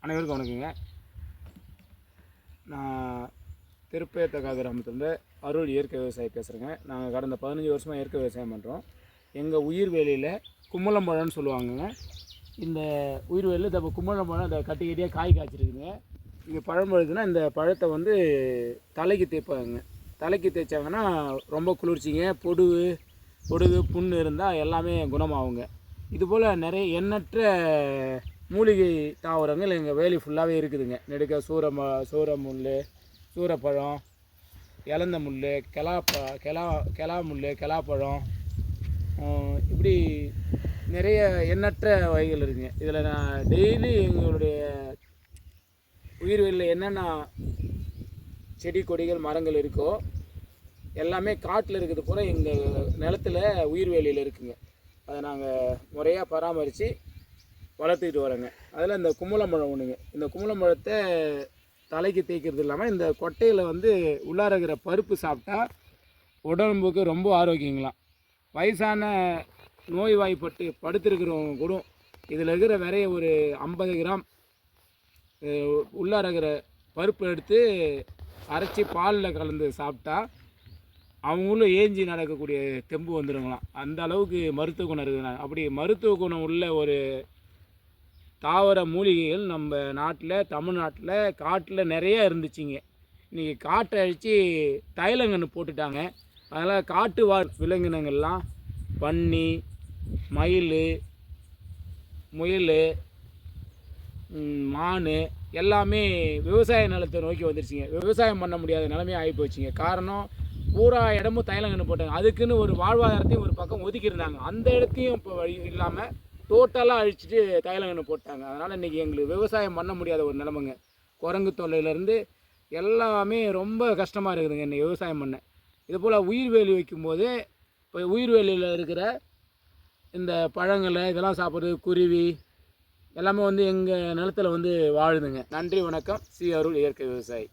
அனைவருக்கும் வணக்கங்க. நான் திருப்பேத்தக்கா கிராமத்துலேருந்து அருள் இயற்கை விவசாயி பேசுகிறேங்க. நாங்கள் கடந்த 15 வருஷமாக இயற்கை விவசாயம் பண்ணுறோம். எங்கள் உயிர்வேலியில் கும்மளம்பழம்னு சொல்லுவாங்கங்க. இந்த உயிர்வேலியில் இந்த கும்மளம்பழம் அந்த கட்டி கட்டியாக காய் காய்ச்சிருக்குங்க. இங்கே பழம் பழுதுன்னா இந்த பழத்தை வந்து தலைக்கு தேய்ப்பாங்க. தலைக்கு தேய்ச்சாங்கன்னா ரொம்ப குளிர்ச்சிங்க. பொடுகு புண்ணு இருந்தால் எல்லாமே குணமாகுங்க. இதுபோல் நிறைய எண்ணற்ற மூலிகை தாவரங்கள் எங்கள் வேலி ஃபுல்லாகவே இருக்குதுங்க. நெடுக்க சூரமுள், சூரப்பழம், இலந்த முள், கெலா முள், கெலாப்பழம், இப்படி நிறைய எண்ணற்ற வகைகள் இருக்குங்க. இதில் நான் டெய்லி எங்களுடைய உயிர்வேலியில் என்னென்ன செடி கொடிகள் மரங்கள் இருக்கோ எல்லாமே காட்டில் இருக்கிறது பூரா எங்கள் நிலத்தில் உயிர்வேலியில் இருக்குங்க. அதை நாங்கள் முறையாக பராமரித்து வளர்த்துக்கிட்டு வரோங்க. அதில் இந்த கும்மளம்பழம் ஒன்றுங்க. இந்த கும்மளம்பழத்தை தலைக்கு தேய்க்கிறது இல்லாமல் இந்த கொட்டையில் வந்து உள்ளார இருக்கிற பருப்பு சாப்பிட்டா உடம்புக்கு ரொம்ப ஆரோக்கியங்களாம். வயசான நோய்வாய்ப்பட்டு படுத்திருக்கிறவங்க கூட இதில் இருக்கிற விரைய ஒரு 50 கிராம் உள்ளார இருக்கிற பருப்பு எடுத்து அரைச்சி பாலில் கலந்து சாப்பிட்டா அவங்களும் ஏஞ்சி நடக்கக்கூடிய தெம்பு வந்துடுங்களாம். அந்த அளவுக்கு மருத்துவ குணம் இருக்குதுண்ணா. அப்படி மருத்துவ குணம் உள்ள ஒரு தாவர மூலிகைகள் நம்ம நாட்டில், தமிழ்நாட்டில் காட்டில் நிறைய இருந்துச்சுங்க. இன்றைக்கி காட்டை அழித்து தைலங்கன்று போட்டுட்டாங்க. அதனால் காட்டு விலங்கினங்கள்லாம் பன்னி, மயில், முயல், மான் எல்லாமே விவசாய நிலத்தை நோக்கி வந்துருச்சுங்க. விவசாயம் பண்ண முடியாத நிலைமையாக ஆகி போச்சுங்க. காரணம் பூரா இடமும் தைலங்கன்று போட்டாங்க. அதுக்குன்னு ஒரு வாழ்வாதாரத்தையும் ஒரு பக்கம் ஒதுக்கியிருந்தாங்க. அந்த இடத்தையும் இப்போ வழி இல்லாமல் டோட்டலாக அழிச்சிட்டு தைலங்கன்று போட்டாங்க. அதனால் இன்றைக்கி எங்களுக்கு விவசாயம் பண்ண முடியாத ஒரு நிலைமைங்க. குரங்கு தொல்லையிலேருந்து எல்லாமே ரொம்ப கஷ்டமாக இருக்குதுங்க இன்றைக்கி விவசாயம் பண்ண. இதுபோல் உயிர்வேலி வைக்கும்போது இப்போ உயிர்வேலியில் இருக்கிற இந்த பழங்களை இதெல்லாம் சாப்பிட்றது குருவி எல்லாமே வந்து எங்கள் நிலத்தில் வந்து வாழுதுங்க. நன்றி, வணக்கம். சி. அருள் இயற்கை விவசாயி.